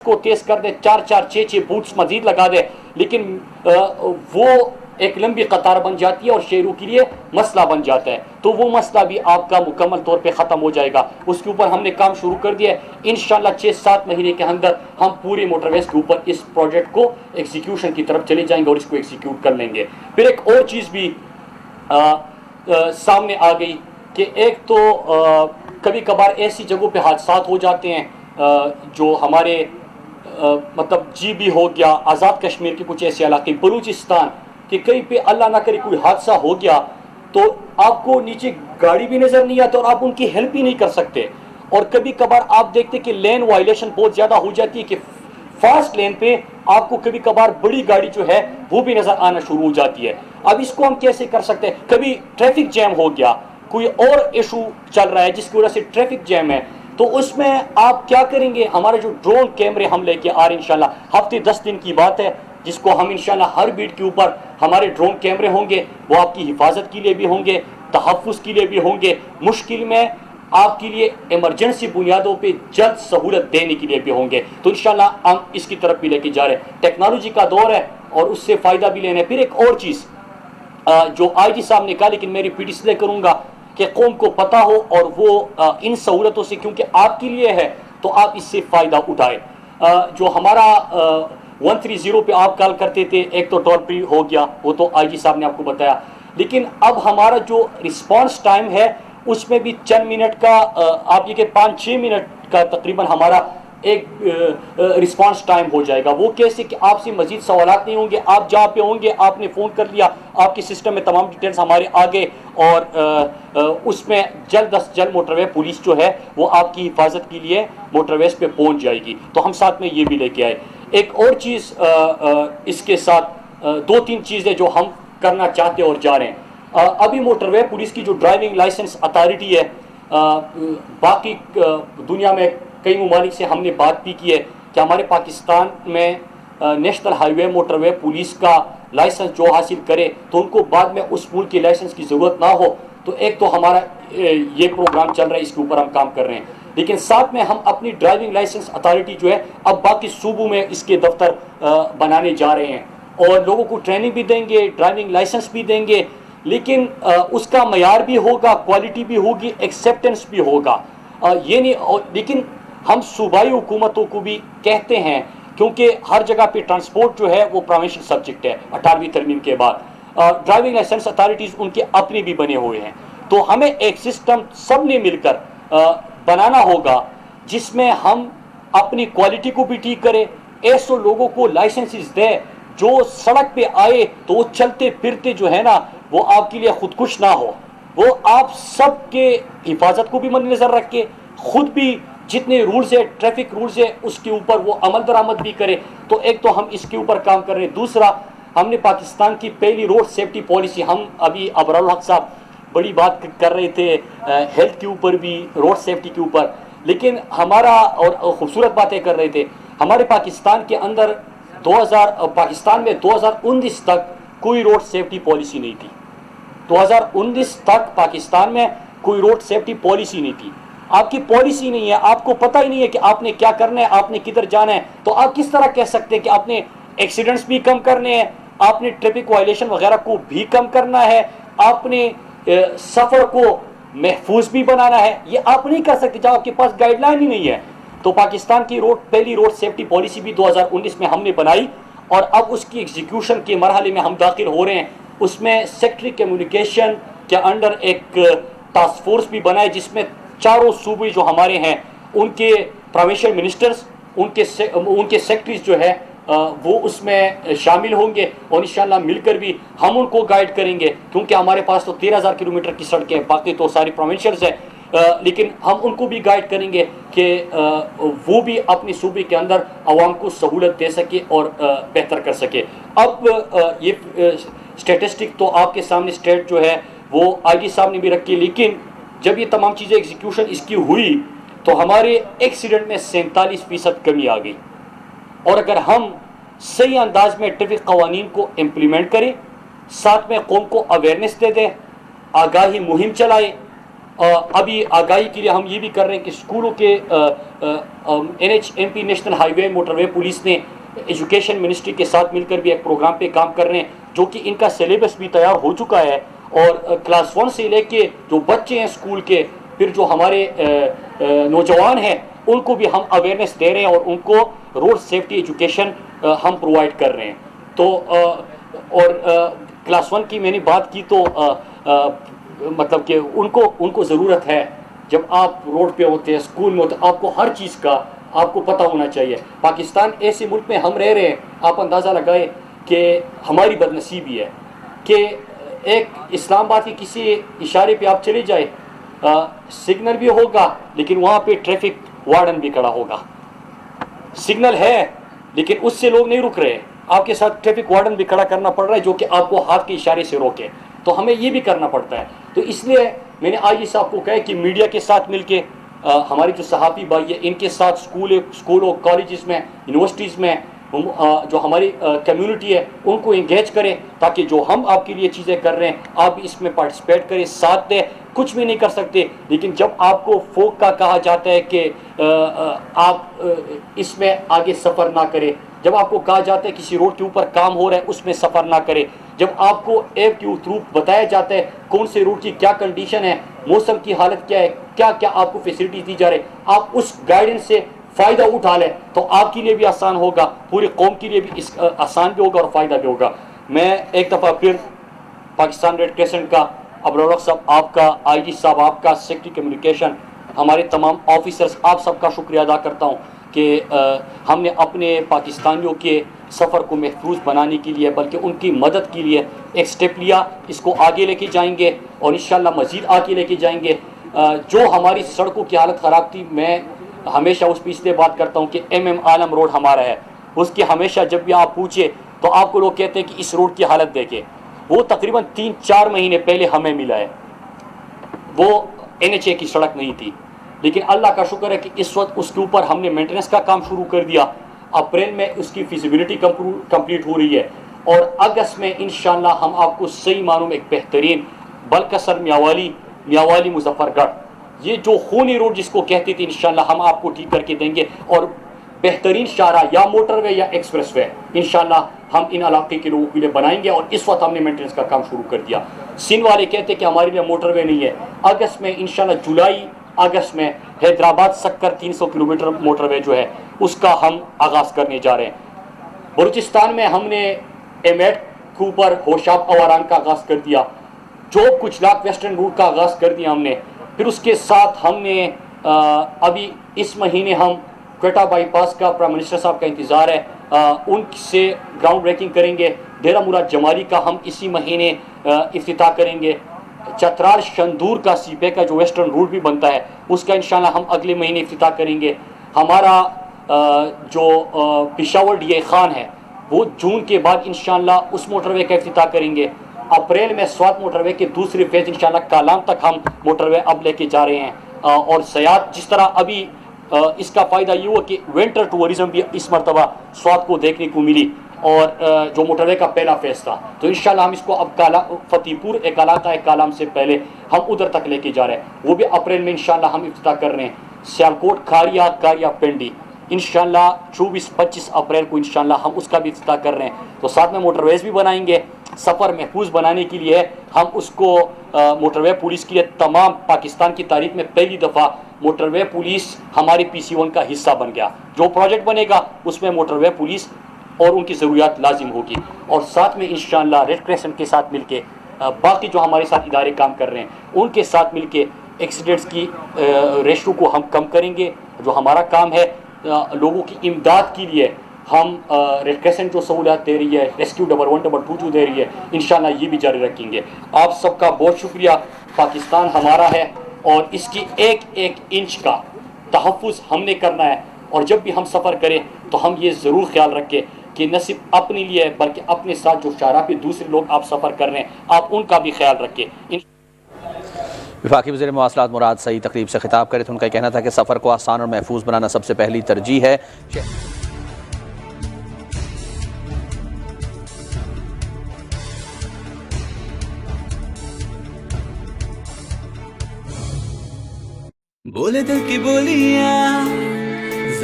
को तेज कर दे, 4-4 6-6 बूट्स मजीद लगा दे, लेकिन वो एक लंबी कतार बन जाती है और शेरों के लिए मसला बन जाता है। तो वो मसला भी आपका मुकम्मल तौर पे ख़त्म हो जाएगा। उसके ऊपर हमने काम शुरू कर दिया है। इंशाल्लाह 6-7 महीने के अंदर हम पूरे मोटरवेज के ऊपर इस प्रोजेक्ट को एग्जीक्यूशन की तरफ चले जाएंगे और इसको एग्जीक्यूट कर लेंगे। फिर एक और चीज़ भी सामने आ गई कि एक तो कभी कभार ऐसी जगहों पे हादसात हो जाते हैं जो हमारे मतलब जीबी हो गया, आज़ाद कश्मीर के कुछ ऐसे इलाके, बलूचिस्तान कि कहीं पे अल्लाह ना करे कोई हादसा हो गया तो आपको नीचे गाड़ी भी नज़र नहीं आती और आप उनकी हेल्प भी नहीं कर सकते। और कभी कभार आप देखते कि लेन वायलेशन बहुत ज़्यादा हो जाती है कि फास्ट लेन पे आपको कभी कभार बड़ी गाड़ी जो है वो भी नज़र आना शुरू हो जाती है। अब इसको हम कैसे कर सकते हैं? कभी ट्रैफिक जैम हो गया, कोई और इशू चल रहा है जिसकी वजह से ट्रैफिक जैम है, तो उसमें आप क्या करेंगे? हमारे जो ड्रोन कैमरे हम लेके आ रहे हैं इंशाल्लाह, हफ्ते 10 दिन की बात है, जिसको हम इंशाल्लाह हर बीट के ऊपर हमारे ड्रोन कैमरे होंगे। वो आपकी हिफाजत के लिए भी होंगे, तहफ़्फ़ुज़ के लिए भी होंगे, मुश्किल में आपके लिए इमरजेंसी बुनियादों पे जल्द सहूलत देने के लिए भी होंगे। तो इंशाल्लाह हम इसकी तरफ भी लेके जा रहे हैं। टेक्नोलॉजी का दौर है और उससे फ़ायदा भी लेना है। फिर एक और चीज़ जो IG साहब ने कहा, लेकिन मैं रिपीट इसलिए करूँगा कि कौम को पता हो और वो इन सहूलतों से, क्योंकि आपके लिए है, तो आप इससे फ़ायदा उठाए। जो हमारा 130 पे आप कॉल करते थे, एक तो टोल फ्री हो गया, वो तो IG साहब ने आपको बताया, लेकिन अब हमारा जो रिस्पांस टाइम है उसमें भी चंद मिनट का आप ये कि 5-6 मिनट का तकरीबन हमारा एक रिस्पांस टाइम हो जाएगा। वो कैसे कि आपसे मजीद सवालात नहीं होंगे, आप जहाँ पे होंगे आपने फ़ोन कर लिया, आपके सिस्टम में तमाम डिटेल्स हमारे आ गए और उसमें जल्द अज जल्द मोटरवे पुलिस जो है वो आपकी हिफाजत के लिए मोटरवेज पे पहुँच जाएगी। तो हम साथ में ये भी लेके आए। एक और चीज़ इसके साथ 2-3 चीज़ें जो हम करना चाहते और जा रहे हैं। अभी मोटरवे पुलिस की जो ड्राइविंग लाइसेंस अथॉरिटी है, बाकी दुनिया में कई ममालिक से हमने बात भी की है कि हमारे पाकिस्तान में नेशनल हाईवे मोटरवे पुलिस का लाइसेंस जो हासिल करे तो उनको बाद में उस मुल्क के लाइसेंस की ज़रूरत ना हो। तो एक तो हमारा ये प्रोग्राम चल रहा है, इसके ऊपर हम काम कर रहे हैं, लेकिन साथ में हम अपनी ड्राइविंग लाइसेंस अथॉरिटी जो है अब बाकी सूबों में इसके दफ्तर बनाने जा रहे हैं और लोगों को ट्रेनिंग भी देंगे, ड्राइविंग लाइसेंस भी देंगे, लेकिन उसका मयार भी होगा, क्वालिटी भी होगी, एक्सेप्टेंस भी होगा। ये नहीं, लेकिन हम सूबाई हुकूमतों को भी कहते हैं, क्योंकि हर जगह पे ट्रांसपोर्ट जो है वो प्रोविंशियल सब्जेक्ट है 18वीं तरमीम के बाद। ड्राइविंग लाइसेंस अथॉरिटीज़ उनके अपने भी बने हुए हैं, तो हमें एक सिस्टम सब ने मिलकर बनाना होगा जिसमें हम अपनी क्वालिटी को भी ठीक करें, ऐसे लोगों को लाइसेंसेस दें जो सड़क पे आए तो वो चलते फिरते जो है ना वो आपके लिए खुदकुश ना हो, वो आप सब के हिफाजत को भी मद्देनजर रख के खुद भी जितने रूल्स है, ट्रैफिक रूल्स है, उसके ऊपर वो अमल दरामद भी करे। तो एक तो हम इसके ऊपर काम कर रहे हैं। दूसरा, हमने पाकिस्तान की पहली रोड सेफ्टी पॉलिसी, हम अभी अबरारुल हक साहब बड़ी बात कर रहे थे हेल्थ के ऊपर भी, रोड सेफ्टी के ऊपर, लेकिन हमारा और खूबसूरत बातें कर रहे थे, हमारे पाकिस्तान के अंदर पाकिस्तान में 2019 तक कोई रोड सेफ्टी पॉलिसी नहीं थी। 2019 तक पाकिस्तान में कोई रोड सेफ्टी पॉलिसी नहीं थी। आपकी पॉलिसी नहीं है, आपको पता ही नहीं है कि आपने क्या करना है, आपने किधर जाना है, तो आप किस तरह कह सकते हैं कि आपने एक्सीडेंट्स भी कम करने हैं, आपने ट्रैफिक वायलेशन वगैरह को भी कम करना है, आपने सफ़र को महफूज भी बनाना है? ये आप नहीं कर सकते जब आपके पास गाइडलाइन ही नहीं है। तो पाकिस्तान की पहली रोड सेफ्टी पॉलिसी भी 2019 में हमने बनाई और अब उसकी एग्जीक्यूशन के मरहले में हम दाखिल हो रहे हैं। उसमें सेक्रेटरी कम्युनिकेशन के अंडर एक टास्क फोर्स भी बनाए जिसमें चारों सूबे जो हमारे हैं उनके प्रोविंशियल मिनिस्टर्स, उनके सेक्रेटरीज जो है वो उसमें शामिल होंगे और इंशाल्लाह मिलकर भी हम उनको गाइड करेंगे, क्योंकि हमारे पास तो 13,000 किलोमीटर की सड़कें हैं, बाकी तो सारी प्रोविंशियल्स हैं, लेकिन हम उनको भी गाइड करेंगे कि वो भी अपनी सूबे के अंदर आवाम को सहूलत दे सके और बेहतर कर सके। अब ये स्टेटिस्टिक तो आपके सामने स्टेट जो है वो IG साहब ने भी रखी, लेकिन जब ये तमाम चीज़ें एग्जीक्यूशन इसकी हुई तो हमारे एक्सीडेंट में 47% कमी आ गई। और अगर हम सही अंदाज में ट्रैफिक कवानीन को इम्प्लीमेंट करें, साथ में कौम को अवेयरनेस दे दें, आगाही मुहिम चलाए, अभी आगाही के लिए हम ये भी कर रहे हैं कि स्कूलों के NHMP national highway motorway police ने एजुकेशन मिनिस्ट्री के साथ मिलकर भी एक प्रोग्राम पे काम कर रहे हैं, जो कि इनका सिलेबस भी तैयार हो चुका है। और क्लास 1 से लेके जो बच्चे हैं स्कूल के, फिर जो हमारे नौजवान हैं, उनको भी हम अवेयरनेस दे रहे हैं और उनको रोड सेफ्टी एजुकेशन हम प्रोवाइड कर रहे हैं। तो और क्लास 1 की मैंने बात की तो मतलब कि उनको ज़रूरत है, जब आप रोड पे होते हैं, स्कूल में होते हैं, आपको हर चीज़ का आपको पता होना चाहिए। पाकिस्तान ऐसे मुल्क में हम रह रहे हैं, आप अंदाज़ा लगाए कि हमारी बदनसीबी है कि एक इस्लामाबाद के किसी इशारे पे आप चले जाए, सिग्नल भी होगा लेकिन वहाँ पे ट्रैफिक वार्डन भी खड़ा होगा। सिग्नल है लेकिन उससे लोग नहीं रुक रहे, आपके साथ ट्रैफिक वार्डन भी खड़ा करना पड़ रहा है जो कि आपको हाथ के इशारे से रोके। तो हमें ये भी करना पड़ता है। तो इसलिए मैंने आज इस आपको कहा कि मीडिया के साथ मिलके हमारे जो सहाफ़ी भाई है, इनके साथ स्कूलों कॉलेजेस में, यूनिवर्सिटीज़ में जो हमारी कम्युनिटी है उनको इंगेज करें, ताकि जो हम आपके लिए चीज़ें कर रहे हैं आप भी इसमें पार्टिसिपेट करें, साथ दें। कुछ भी नहीं कर सकते, लेकिन जब आपको फोक का कहा जाता है कि आप इसमें आगे सफ़र ना करें, जब आपको कहा जाता है किसी रोड के ऊपर काम हो रहा है उसमें सफ़र ना करें, जब आपको ऐप के थ्रू बताया जाता है कौन से रोड की क्या कंडीशन है, मौसम की हालत क्या है, क्या क्या आपको फैसिलिटी दी जा रही, आप उस गाइडेंस से फ़ायदा उठा लें तो आपके लिए भी आसान होगा, पूरी कौम के लिए भी इस आसान भी होगा और फ़ायदा भी होगा। मैं एक दफ़ा फिर पाकिस्तान रेड क्रिसेंट का, अब्दुल साहब आपका, IG साहब आपका, सेक्रेटरी कम्युनिकेशन, हमारे तमाम ऑफिसर्स, आप सबका शुक्रिया अदा करता हूँ कि हमने अपने पाकिस्तानियों के सफ़र को महफूज बनाने के लिए, बल्कि उनकी मदद के लिए एक स्टेप लिया। इसको आगे लेके जाएंगे और इंशाल्लाह मज़ीद आगे लेके जाएंगे। जो हमारी सड़कों की हालत ख़राब थी, मैं हमेशा उस पर इसलिए बात करता हूँ कि MM आलम रोड हमारा है, उसकी हमेशा जब भी आप पूछे तो आपको लोग कहते हैं कि इस रोड की हालत देखें। वो तकरीबन 3-4 महीने पहले हमें मिला है, वो NHA की सड़क नहीं थी, लेकिन अल्लाह का शुक्र है कि इस वक्त उसके ऊपर हमने मेंटेनेंस का काम शुरू कर दिया। अप्रैल में उसकी फिजिबिलिटी कंप्लीट हो रही है और अगस्त में इंशाल्लाह हम आपको सही मानों में एक बेहतरीन बलकसर मियावाली मुजफ्फरगढ़, ये जो खूनी रोड जिसको कहते थे, इंशाल्लाह हम आपको ठीक करके देंगे और बेहतरीन शाहरा या मोटरवे या एक्सप्रेसवे इंशाल्लाह हम इन इलाके के लोगों के लिए बनाएंगे। और इस वक्त हमने मेंटेनेंस का काम शुरू कर दिया। सिंध वाले कहते कि हमारे लिए मोटरवे नहीं है, अगस्त में इंशाल्लाह जुलाई अगस्त में हैदराबाद सक्कर 300 किलोमीटर मोटरवे जो है उसका हम आगाज़ करने जा रहे हैं। बलूचिस्तान में हमने एमेट के ऊपर होशाब अवारान का आगाज़ कर दिया, जो कुछ लाख वेस्टर्न रूट का आगाज़ कर दिया हमने। फिर उसके साथ हमने अभी इस महीने हम क्वेटा बाईपास का प्राइम मिनिस्टर साहब का इंतज़ार है, उनसे ग्राउंड ब्रेकिंग करेंगे। डेरा मुराद जमाली का हम इसी महीने इफ्तिताह करेंगे। चतराल शंदूर का सीपे का जो वेस्टर्न रूट भी बनता है उसका इंशाल्लाह हम अगले महीने इफ्तिताह करेंगे। हमारा जो पेशावर DI खान है वो जून के बाद इंशाल्लाह उस मोटरवे का इफ्तिताह करेंगे। अप्रैल में स्वात मोटरवे के दूसरे फेज इंशाल्लाह कालाम तक हम मोटरवे अब लेके जा रहे हैं। और सयाहत जिस तरह अभी इसका फ़ायदा ये हुआ कि विंटर टूरिज़म भी इस मरतबा स्वात को देखने को मिली और जो मोटरवे का पहला फेज था, तो इंशाल्लाह हम इसको अब फतेहपुर एक इलाका है कालाम से पहले हम उधर तक लेके जा रहे हैं, वो भी अप्रैल में इंशाल्लाह हम इफ्तिताह कर रहे हैं। सियालकोट कारिया पिंडी इंशाल्लाह 24-25 अप्रैल को इंशाल्लाह हम उसका भी इफ्तिताह कर रहे हैं। तो साथ में मोटरवेज़ भी बनाएंगे। सफ़र महफूज बनाने के लिए हम उसको मोटरवे पुलिस के लिए तमाम पाकिस्तान की तारीख में पहली दफ़ा मोटरवे पुलिस हमारी PC1 का हिस्सा बन गया। जो प्रोजेक्ट बनेगा उसमें मोटरवे पुलिस और उनकी ज़रूरियात लाजिम होगी। और साथ में इंशाल्लाह रेड क्रिसेंट के साथ मिलके बाकी जो हमारे साथ इदारे काम कर रहे हैं उनके साथ मिलके एक्सीडेंट्स की रेशो को हम कम करेंगे। जो हमारा काम है लोगों की इमदाद के लिए हम रेड क्रिसेंट जो सहूलियत दे रही है, रेस्क्यू 1112 जो दे रही है, इंशाल्लाह ये भी जारी रखेंगे। आप सबका बहुत शुक्रिया। पाकिस्तान हमारा है और इसकी एक एक इंच का तहफ़्फ़ुज़ हमने करना है। और जब भी हम सफ़र करें तो हम ये ज़रूर ख्याल रखें कि न सिर्फ अपने लिए बल्कि अपने साथ जो शाहरा पे दूसरे लोग आप सफ़र कर रहे हैं आप उनका भी ख्याल रखें। वफाकी वज़ीर मवासलात मुराद सईद तकरीब से खिताब करे थे। उनका कहना था कि सफ़र को आसान और महफूज बनाना सबसे पहली तरजीह है। बोले दिल की बोलियां